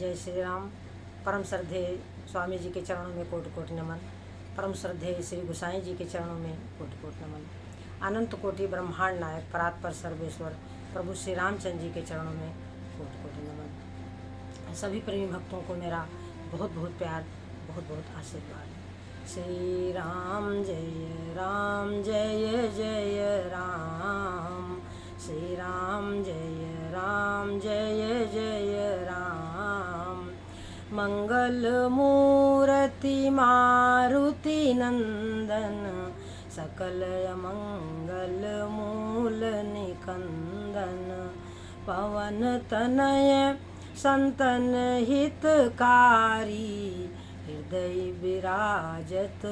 जय श्री राम। परम श्रद्धेय स्वामी जी के चरणों में कोटि कोटि नमन। परम श्रद्धेय श्री गोसाई जी के चरणों में कोटि कोटि नमन। अनंत कोटि ब्रह्मांड नायक परात्पर सर्वेश्वर प्रभु श्री रामचंद्र जी के चरणों में कोटि कोटि नमन। सभी प्रेमी भक्तों को मेरा बहुत बहुत प्यार, बहुत बहुत आशीर्वाद। श्री राम जय जय राम। श्री राम जय जय राम। मंगल मूर्ति मारुति नंदन, सकल मंगल मूल निकंदन। पवन तनय संतन हितकारी, हृदय विराजत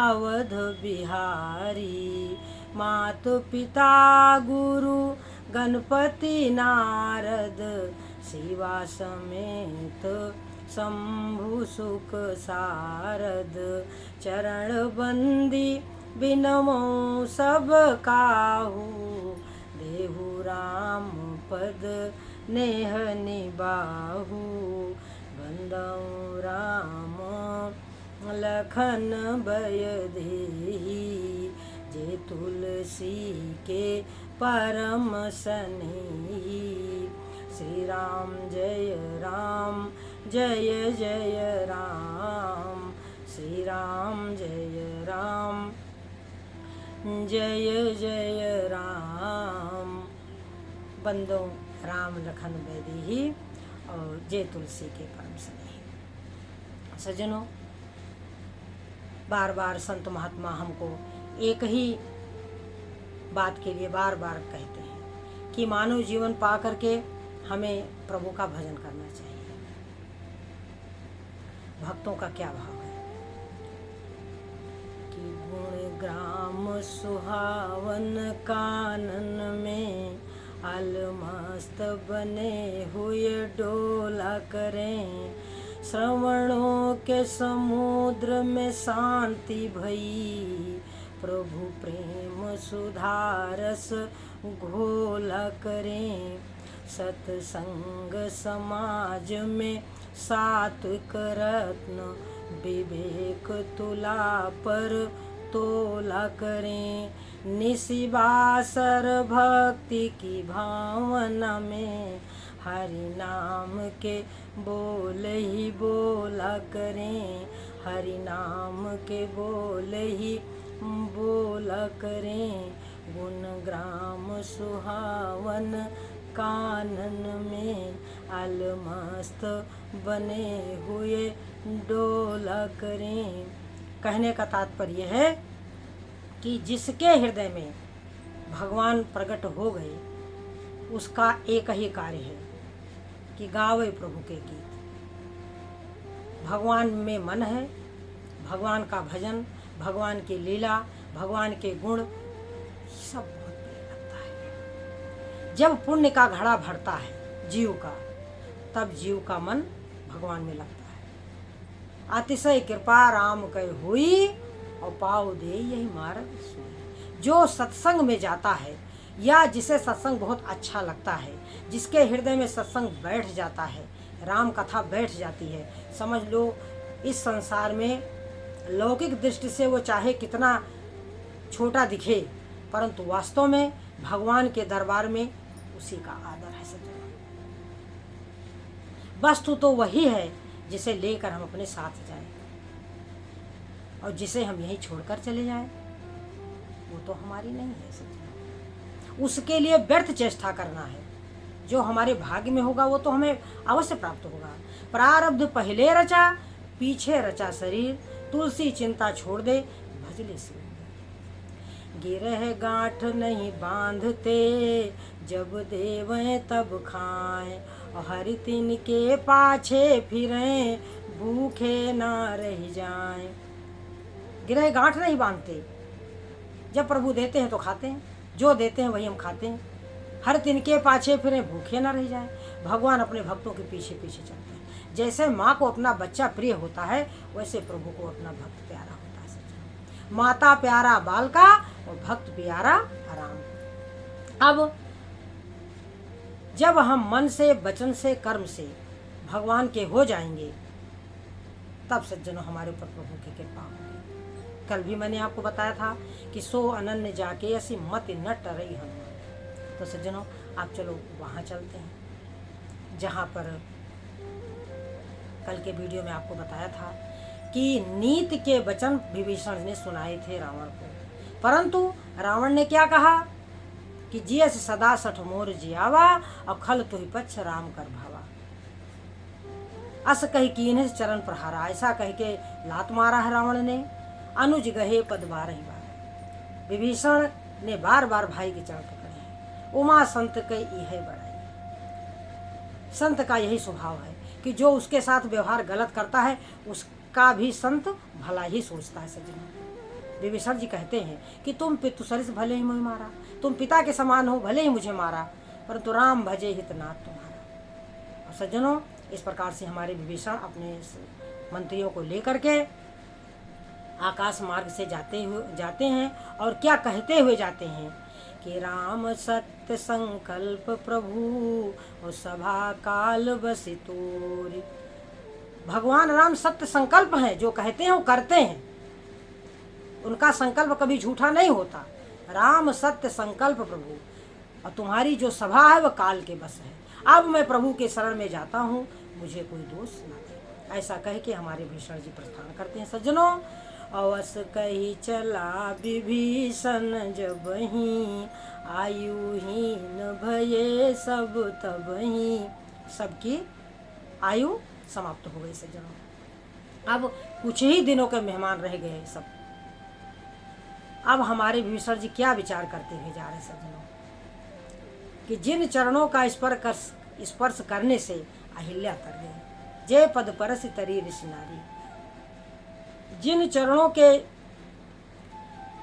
अवध बिहारी। मात पिता गुरु गणपति नारद, शिवा समेत शंभु सुख सारद। चरण बंदी बिनमो सब काहू, देहु राम पद नेह निबाहु। बंदौ राम लखन भय देहि, जे तुलसी के परम सनेही। श्री राम जय जय राम। श्री राम जय जय राम। बंदो राम लखन बैदेही और जय तुलसी के परम स्नेही। सज्जनों, बार बार संत महात्मा हमको एक ही बात के लिए बार बार कहते हैं कि मानव जीवन पा करके हमें प्रभु का भजन करना चाहिए। भक्तों का क्या भाव है कि गुण ग्राम सुहावन कानन में, अलमस्त बने हुए डोला करें। श्रवणों के समुद्र में शांति भई, प्रभु प्रेम सुधारस घोला करें। सत्संग समाज में सात्विक रत्न, विवेक तुला पर तोला करें। निशिबासर भक्ति की भावना में, हरि नाम के बोल ही बोला करें। हरि नाम के बोल ही बोला करें। गुण ग्राम सुहावन कानन में, अलमस्त बने हुए डोला करें। कहने का तात्पर्य है कि जिसके हृदय में भगवान प्रकट हो गए, उसका एक ही कार्य है कि गावे प्रभु के गीत। भगवान में मन है, भगवान का भजन, भगवान की लीला, भगवान के गुण सब बहुत प्रिय लगता है। जब पुण्य का घड़ा भरता है जीव का, तब जीव का मन भगवान में लगता है। अतिशय कृपा राम कय हुई, और पाव दे यही मार्ग सोई। जो सत्संग में जाता है या जिसे सत्संग बहुत अच्छा लगता है, जिसके हृदय में सत्संग बैठ जाता है, राम कथा बैठ जाती है, समझ लो इस संसार में लौकिक दृष्टि से वो चाहे कितना छोटा दिखे, परंतु वास्तव में भगवान के दरबार में उसी का आदर है। सज्जनों, वस्तु तो वही है जिसे लेकर हम अपने साथ जाएं, और जिसे हम यहीं छोड़कर चले जाएं वो तो हमारी नहीं है। सज्जनों, उसके लिए व्यर्थ चेष्टा करना है। जो हमारे भाग्य में होगा वो तो हमें अवश्य प्राप्त होगा। प्रारब्ध पहले रचा, पीछे रचा शरीर। तुलसी चिंता छोड़ दे, भजले से गिरह गांठ नहीं बांधते, जब देवें तब खाएं। और हर दिन के पाछे फिरें, भूखे ना रह जाएं। गिरह गांठ नहीं बांधते, जब प्रभु देते हैं तो खाते हैं, जो देते हैं वही हम खाते हैं। हर दिन के पाछे फिरें, भूखे ना रह जाएं। भगवान अपने भक्तों के पीछे पीछे चलते हैं। जैसे माँ को अपना बच्चा प्रिय होता है, वैसे प्रभु को अपना भक्त प्यारा होता है। सच्चा माता प्यारा बाल का, और भक्त प्यारा राम। अब जब हम मन से, वचन से, कर्म से भगवान के हो जाएंगे, तब सज्जनों हमारे ऊपर प्रभु की कृपा होगी। कल भी मैंने आपको बताया था कि सो अनन्य जाके ऐसी मत न टरई हनुमान। तो सज्जनों आप चलो वहाँ चलते हैं जहाँ पर कल के वीडियो में आपको बताया था कि नीति के वचन विभीषण ने सुनाए थे रावण को, परंतु रावण ने क्या कहा कि जियस सदा सठ मोर जियावा और खल तुहि पक्ष राम कर भावा। अस कही कीन्ह चरण प्रहारा, ऐसा कह के लात मारा है रावण ने। अनुज गहे पद बारहि बार, विभीषण ने बार बार भाई के चरण पकड़े हैं। उमा संत के यह बड़ाई, संत का यही स्वभाव है कि जो उसके साथ व्यवहार गलत करता है उसका भी संत भला ही सोचता है। सज्जनों विभीषण जी कहते हैं कि तुम पितु सरिस भले ही मुझे मारा, तुम पिता के समान हो भले ही मुझे मारा, परंतु राम भजे हितनाथ तुम्हारा। और सज्जनों इस प्रकार से हमारे विभीषण अपने मंत्रियों को लेकर के आकाश मार्ग से जाते हैं और क्या कहते हुए जाते हैं कि राम सत्य संकल्प प्रभु और सभा काल बसि तोरि। भगवान राम सत्य संकल्प हैं, जो कहते हैं वो करते हैं, उनका संकल्प कभी झूठा नहीं होता। राम सत्य संकल्प प्रभु, और तुम्हारी जो सभा है वह काल के बस है। अब मैं प्रभु के शरण में जाता हूँ, मुझे कोई दोष न दे। ऐसा कह के हमारे भीषण जी प्रस्थान करते हैं। सज्जनों अवस कही चला विभीषण जबहि, आयुहीन भये सब तबहि। सबकी आयु समाप्त हो गई। सज्जनों अब कुछ ही दिनों के मेहमान रह गए सब। अब हमारे भीषण जी क्या विचार करते हुए जा रहे सज्जनों कि जिन चरणों का स्पर्श करने से अहिल्या तर गई, जय पद परस तरी ऋषि नारी। जिन चरणों के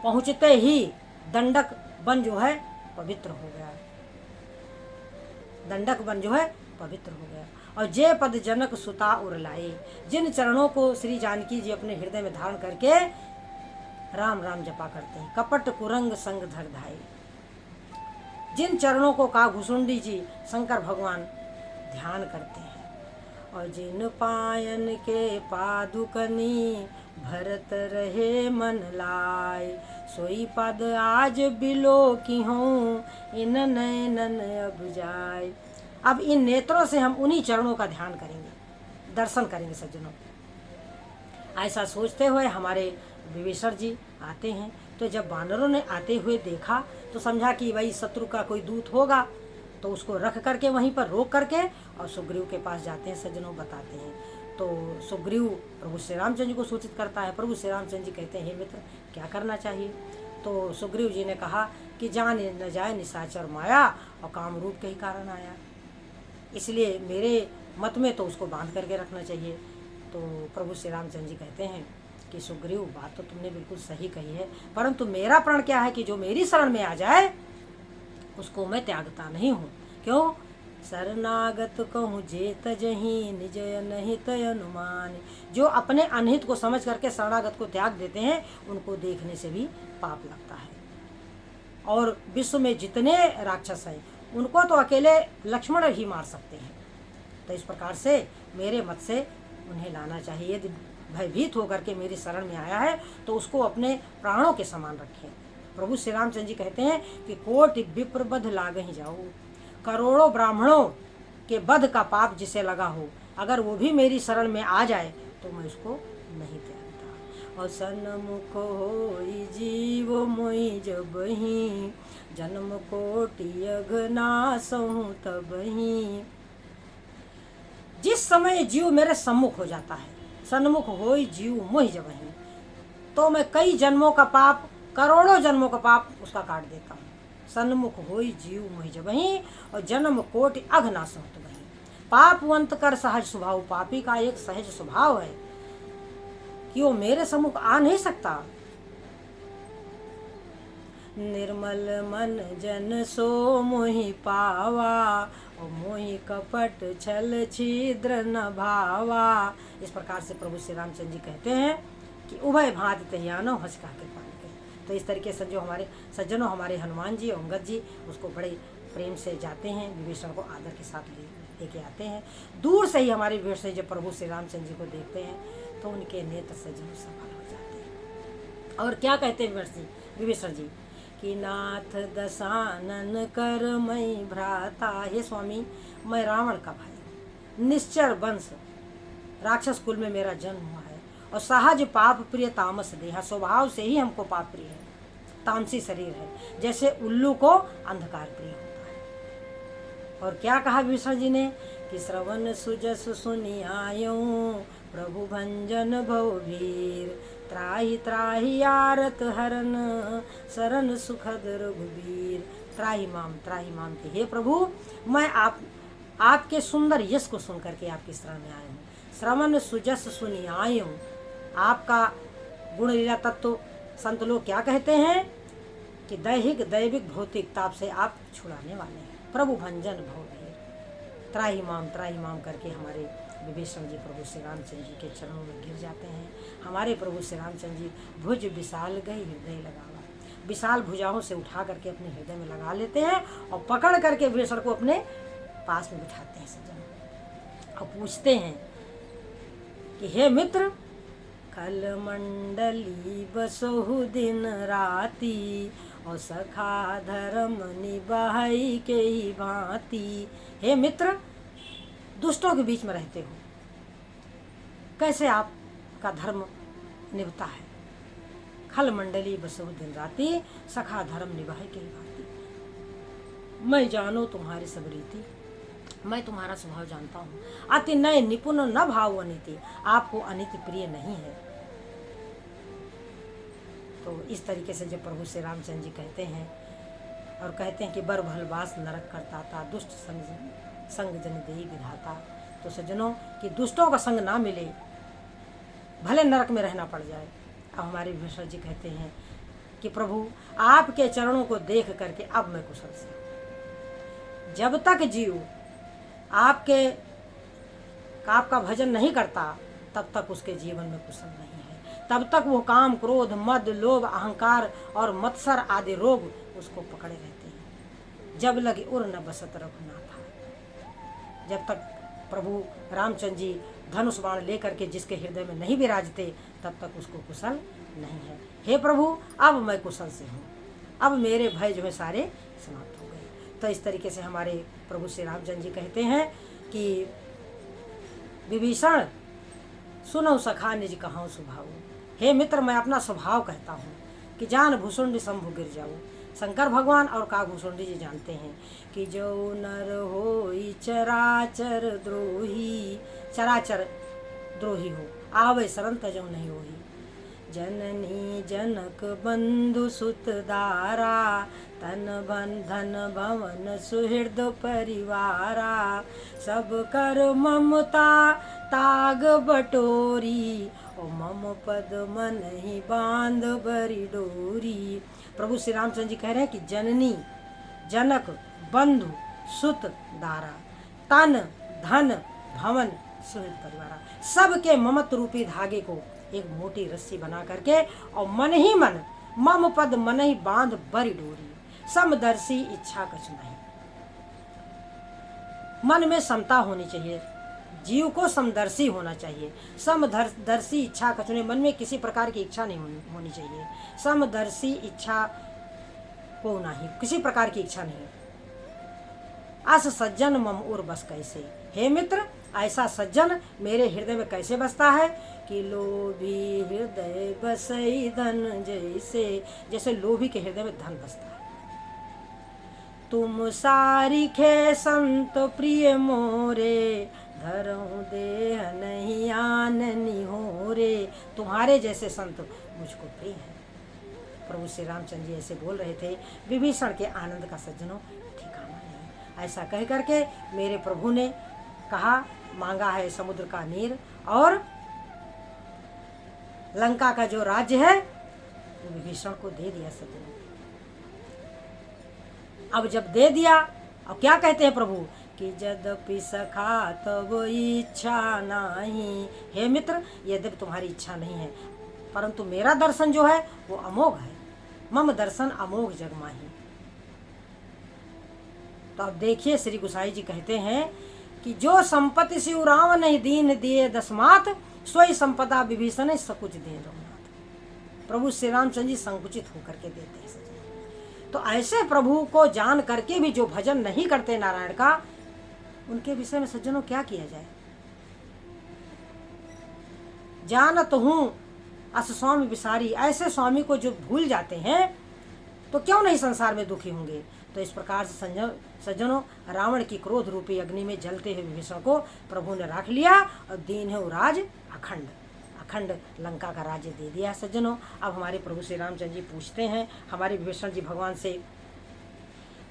पहुंचते ही दंडक वन जो है पवित्र हो गया, दंडक वन जो है पवित्र हो गया। और जय पद जनक सुता उर लाए, जिन चरणों को श्री जानकी जी अपने हृदय में धारण करके राम राम जपा करते हैं, कपट कुरंग संग धर धाये। जिन चरणों को का घुसुंडी जी शंकर भगवान ध्यान करते हैं। और जिन पायन के पादुकनी भरत रहे मन लाय, सोई पद आज बिलो की हूँ इन नयनन अब जाय। अब इन नेत्रों से हम उन्हीं चरणों का ध्यान करेंगे, दर्शन करेंगे। सज्जनों ऐसा सोचते हुए हमारे विभीषण जी आते हैं। तो जब वानरों ने आते हुए देखा तो समझा कि वही शत्रु का कोई दूत होगा, तो उसको रख करके वहीं पर रोक करके और सुग्रीव के पास जाते हैं। सज्जनों बताते हैं तो सुग्रीव प्रभु श्री रामचंद्र जी को सूचित करता है। प्रभु श्री रामचंद्र जी कहते हैं हे मित्र क्या करना चाहिए। तो सुग्रीव जी ने कहा कि जान न जाए निशाचर माया, और काम रूप के ही कारण आया, इसलिए मेरे मत में तो उसको बांध करके रखना चाहिए। तो प्रभु श्री रामचंद्र जी कहते हैं कि सुग्रीव बात तो तुमने बिल्कुल सही कही है, परंतु मेरा प्रण क्या है कि जो मेरी शरण में आ जाए उसको मैं त्यागता नहीं हूँ। क्यों? शरणागत कहूँ जे तजहि निज अनहित अनुमान। जो अपने अनहित को समझ करके शरणागत को त्याग देते हैं उनको देखने से भी पाप लगता है। और विश्व में जितने राक्षस हैं उनको तो अकेले लक्ष्मण ही मार सकते हैं। तो इस प्रकार से मेरे मत से उन्हें लाना चाहिए। यदि भयभीत होकर के मेरी शरण में आया है तो उसको अपने प्राणों के समान रखें। प्रभु श्री रामचंद्र जी कहते हैं कि कोटि विप्र बध लागहि जाओ। करोड़ों ब्राह्मणों के वध का पाप जिसे लगा हो, अगर वो भी मेरी शरण में आ जाए तो मैं उसको नहीं त्यागता। और सन्मुख होई जीव मोहि जबहि, जन्म कोटि अघनासहु तबहि। जिस समय जीव मेरे सम्मुख हो जाता है, सन्मुख होई जीव मोहि जबहि, तो मैं कई जन्मों का पाप, करोड़ों जन्मों का पाप उसका काट देता हूँ। सन्मुख होई जीव मोहि जबहि, और जन्म कोटि अघनासहु तबहि। पापवंत कर सहज स्वभाव, पापी का एक सहज स्वभाव है कि वो मेरे सम्मुख आ नहीं सकता। निर्मल मन जन सो मोहि पावा, और मोहि कपट छल छिद्र न भावा। इस प्रकार से प्रभु श्री रामचंद्र जी कहते हैं कि उभय भांति तहियानो हंस कहा के पाल के। तो इस तरीके से जो हमारे सज्जनों, हमारे हनुमान जी और अंगद जी उसको बड़े प्रेम से जाते हैं, विभीषण को आदर के साथ लेके आते हैं। दूर से ही हमारे विभीषण जब प्रभु श्री रामचंद्र जी को देखते हैं तो उनके नेत्र सज्जनों सफल हो जाते हैं। और क्या कहते हैं विभीषण जी कि नाथ दशानन कर मई भ्राता, हे स्वामी मैं रावण का भाई हूँ, निश्चर वंश राक्षस कुल में मेरा जन्म हुआ है और सहज पाप प्रिय तामस देहा, स्वभाव से ही हमको पाप प्रिय है, तामसी शरीर है, जैसे उल्लू को अंधकार प्रिय होता है। और क्या कहा विभीषण जी ने कि श्रवण सुजस सुनि आयऊं प्रभु भंजन भवभीर, त्राहि त्राहि आरत हरन शरण सुखद रघुबीर। त्राहि माम के हे प्रभु, मैं आपके सुंदर यश को सुन करके आपकी शरण में आया हूँ। श्रवण सुजस सुनि आयऊं, आपका गुण लीला तत्व संत लोग क्या कहते हैं कि दैहिक दैविक भौतिक ताप से आप छुड़ाने वाले हैं। प्रभु भंजन भवभीर, त्राहि माम करके हमारे विभीषण जी प्रभु श्री रामचंद्र जी के चरणों में गिर जाते हैं। हमारे प्रभु श्री रामचंद्र जी भुज विशाल गई हृदय लगावा, विशाल भुजाओं से उठा करके अपने हृदय में लगा लेते हैं और पकड़ करके विभीषण को अपने पास में बिठाते हैं सज्जन, और पूछते हैं कि हे मित्र, कल मंडली बसहु दिन राती और सखा धर्म निभाई के ही भांति। हे मित्र, दुष्टों के बीच में रहते हो, कैसे आपका धर्म निभता है। खल मंडली बसहु दिन राती सखा धर्म निभाई के ही भांति। मैं जानो तुम्हारी सब रीति, मैं तुम्हारा स्वभाव जानता हूँ। अति नय निपुण न भाव अनिति, आपको अनिति प्रिय नहीं है। तो इस तरीके से जब प्रभु श्री रामचंद्र जी कहते हैं और कहते हैं कि बर भलवास नरक करता था, दुष्ट संग जन देई विधाता, तो सज्जनों कि दुष्टों का संग ना मिले, भले नरक में रहना पड़ जाए। अब हमारे विभीषण जी कहते हैं कि प्रभु आपके चरणों को देख करके अब मैं कुशल से हूँ। जब तक जीव आपका भजन नहीं करता तब तक उसके जीवन में कुशल नहीं है, तब तक वो काम क्रोध मद लोभ अहंकार और मत्सर आदि रोग उसको पकड़े रहते हैं। जब लगे उर न बसत रघुनाथा, जब तक प्रभु रामचंद्र जी धनुष बाण लेकर के जिसके हृदय में नहीं विराजते तब तक उसको कुशल नहीं है। हे प्रभु अब मैं कुशल से हूँ, अब मेरे भय जो है सारे समाप्त हो गए। तो इस तरीके से हमारे प्रभु श्री रामचंद्र जी कहते हैं कि विभीषण सुनो सखा निज कहाऊँ स्वभाव। हे मित्र, मैं अपना स्वभाव कहता हूँ कि जान भूषुंड शंभु गिर जाऊँ। शंकर भगवान और कागभूषुंडी जी जानते हैं कि जो नर होई चराचर द्रोही, चराचर द्रोही हो, आवे शरण तजौ नहीं होई। जननी जनक बंधु सुत दारा, तन धन भवन सुहृद परिवारा। सब कर ममता ताग बटोरी, ओ मम पद मन ही बांध बरी डोरी। प्रभु श्री रामचंद्र जी कह रहे हैं कि जननी जनक बंधु सुत दारा, तन धन भवन सुहृद परिवारा, सबके ममत्व रूपी धागे को एक मोटी रस्सी बना करके और मन ही मन मम पद मन ही बांध बरी डोरी। समदर्शी इच्छा कछ नहीं, मन में समता होनी चाहिए, जीव को समदर्शी होना चाहिए। समदर्शी इच्छा कछ नहीं, मन में किसी प्रकार की इच्छा नहीं होनी चाहिए। समदर्शी इच्छा को नहीं, किसी प्रकार की इच्छा नहीं। अस सज्जन मम उर बस कैसे, हे मित्र ऐसा सज्जन मेरे हृदय में कैसे बसता है कि लोभी हृदय बसई धन जैसे, जैसे लोभी के हृदय में धन बसता है। तुम सारिखे संत प्रिय मोरे, धरऊं देह नहीं आननी हो रे। तुम्हारे जैसे संत मुझको प्रिय है। प्रभु श्री रामचंद्र जी ऐसे बोल रहे थे। विभीषण के आनंद का सज्जनों ठिकाना नहीं। ऐसा कह करके मेरे प्रभु ने कहा, मांगा है समुद्र का नीर और लंका का जो राज्य है वो विभीषण को दे दिया सज्जनों। अब जब दे दिया, अब क्या कहते हैं प्रभु कि यद्यपि सखा तब इच्छा नहीं। हे मित्र, यद्यपि तुम्हारी इच्छा नहीं है परंतु मेरा दर्शन जो है वो अमोघ है। मम दर्शन अमोघ जगमाही। तो अब देखिए श्री गोसाई जी कहते हैं कि जो संपत्ति शिव राम नहीं दीन दिए दसमात, सोई संपदा विभीषण सकुच दे रघुनाथ। प्रभु श्री रामचंद्र जी संकुचित होकर के देते हैं सज्जनों। तो ऐसे प्रभु को जान करके भी जो भजन नहीं करते नारायण का, उनके विषय में सज्जनों क्या किया जाए। जानत हूं अस स्वामी विसारी, ऐसे स्वामी को जो भूल जाते हैं तो क्यों नहीं संसार में दुखी होंगे। तो इस प्रकार से सज्जनों रावण की क्रोध रूपी अग्नि में जलते हुए विभीषण को प्रभु ने रख लिया और दीन है राज अखंड, अखंड लंका का राज्य दे दिया सज्जनों। अब हमारे प्रभु श्री रामचंद्र जी पूछते हैं, हमारे विभीषण जी भगवान से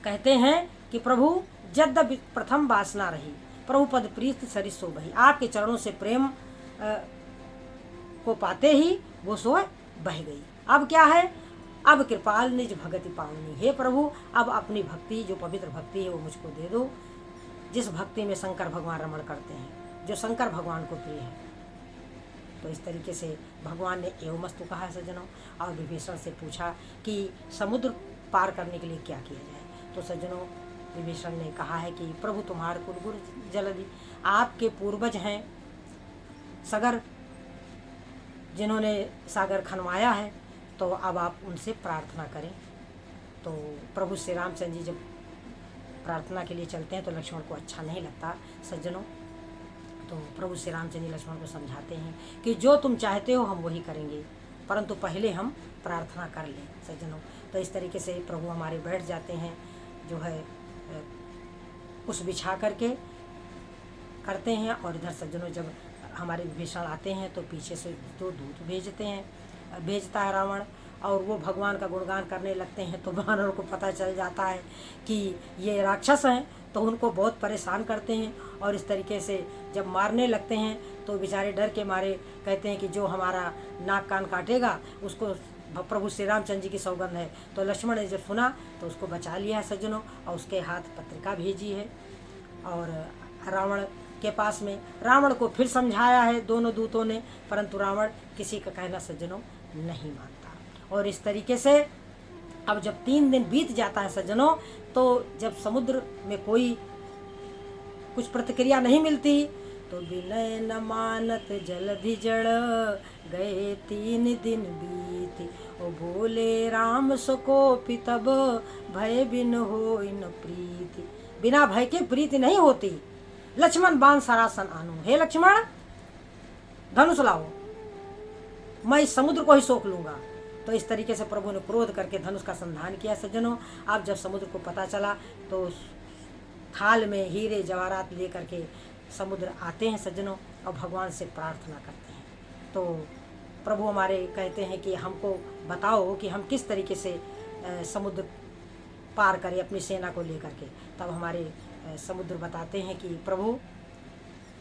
कहते हैं कि प्रभु यद्यपि प्रथम वासना रही, प्रभु पद प्रीत सरिसो बही। आपके चरणों से प्रेम को पाते ही वो सो बह गई। अब क्या है, अब कृपाल निज भगति पावनी। हे प्रभु अब अपनी भक्ति, जो पवित्र भक्ति है वो मुझको दे दो, जिस भक्ति में शंकर भगवान रमण करते हैं, जो शंकर भगवान को प्रिय है। तो इस तरीके से भगवान ने एवमस्तु कहा है सज्जनों। और विभीषण से पूछा कि समुद्र पार करने के लिए क्या किया जाए। तो सज्जनों विभीषण ने कहा है कि प्रभु तुम्हारे कुलगुरु जलधि, आपके पूर्वज हैं सगर, जिन्होंने सागर खनवाया है, तो अब आप उनसे प्रार्थना करें। तो प्रभु श्री रामचंद्र जी जब प्रार्थना के लिए चलते हैं तो लक्ष्मण को अच्छा नहीं लगता सज्जनों। तो प्रभु श्री रामचंद्र जी लक्ष्मण को समझाते हैं कि जो तुम चाहते हो हम वही करेंगे, परंतु पहले हम प्रार्थना कर लें सज्जनों। तो इस तरीके से प्रभु हमारे बैठ जाते हैं, जो है कुछ बिछा करके करते हैं। और इधर सज्जनों जब हमारे विभीषण आते हैं तो पीछे से 2 दूत भेजता है रावण, और वो भगवान का गुणगान करने लगते हैं। तो वानरों को पता चल जाता है कि ये राक्षस हैं, तो उनको बहुत परेशान करते हैं। और इस तरीके से जब मारने लगते हैं तो बेचारे डर के मारे कहते हैं कि जो हमारा नाक कान काटेगा उसको प्रभु श्री रामचंद्र जी की सौगंध है। तो लक्ष्मण ने जब सुना तो उसको बचा लिया है सज्जनों, और उसके हाथ पत्रिका भेजी है। और रावण के पास में रावण को फिर समझाया है दोनों दूतों ने, परंतु रावण किसी का कहना सज्जनों नहीं मानता। और इस तरीके से अब जब 3 दिन बीत जाता है सज्जनों, तो जब समुद्र में कोई कुछ प्रतिक्रिया नहीं मिलती, तो विनय न मानत जलधि जड़, गए 3 दिन बीत। ओ बोले राम सकोपि तब, भय बिन होई न प्रीति। बिना भय के प्रीति नहीं होती। लक्ष्मण बाण सरासन आनु, हे लक्ष्मण धनुष लाओ, मैं इस समुद्र को ही सोख लूंगा। तो इस तरीके से प्रभु ने क्रोध करके धनुष का संधान किया सज्जनों। अब जब समुद्र को पता चला तो थाल में हीरे जवाहरात लेकर के समुद्र आते हैं सज्जनों, और भगवान से प्रार्थना करते हैं। तो प्रभु हमारे कहते हैं कि हमको बताओ कि हम किस तरीके से समुद्र पार करें अपनी सेना को लेकर के। तब हमारे समुद्र बताते हैं कि प्रभु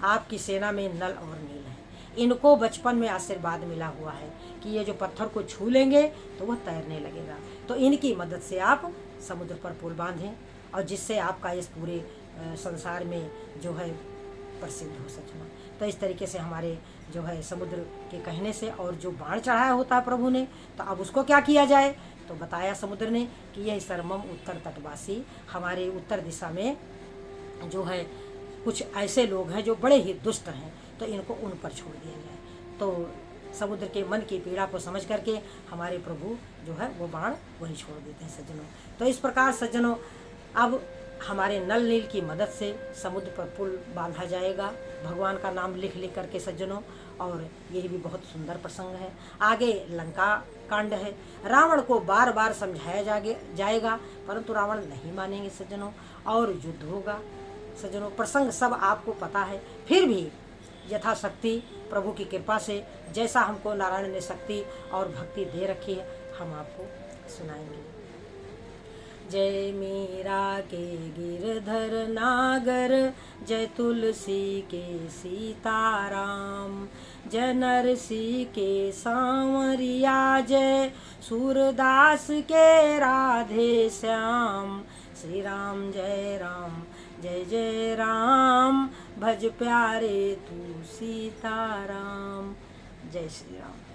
आपकी सेना में नल और नील है, इनको बचपन में आशीर्वाद मिला हुआ है कि ये जो पत्थर को छू लेंगे तो वह तैरने लगेगा। तो इनकी मदद से आप समुद्र पर पुल बांधें, और जिससे आपका इस पूरे संसार में जो है प्रसिद्ध हो सके। तो इस तरीके से हमारे जो है समुद्र के कहने से, और जो बाण चढ़ाया होता है प्रभु ने, तो अब उसको क्या किया जाए। तो बताया समुद्र ने कि यह सर्वम उत्तर तटवासी, हमारे उत्तर दिशा में जो है कुछ ऐसे लोग हैं जो बड़े ही दुष्ट हैं, तो इनको उन पर छोड़ दिया जाए। तो समुद्र के मन की पीड़ा को समझ करके हमारे प्रभु जो है वो बाण वहीं छोड़ देते हैं सज्जनों। तो इस प्रकार सज्जनों अब हमारे नल नील की मदद से समुद्र पर पुल बांधा जाएगा, भगवान का नाम लिख लिख करके सज्जनों। और यही भी बहुत सुंदर प्रसंग है। आगे लंका कांड है। रावण को बार बार समझाया जाएगा, परंतु रावण नहीं मानेंगे सज्जनों, और युद्ध होगा सज्जनों। प्रसंग सब आपको पता है, फिर भी यथाशक्ति प्रभु की कृपा से जैसा हमको नारायण ने शक्ति और भक्ति दे रखी है हम आपको सुनाएंगे। जय मीरा के गिरधर नागर, जय तुलसी के सीताराम, जय नरसी के सांवरिया, जय सूरदास के राधे श्याम। श्री राम जय राम जय जय राम, भज प्यारे तू सीताराम। जय श्री राम।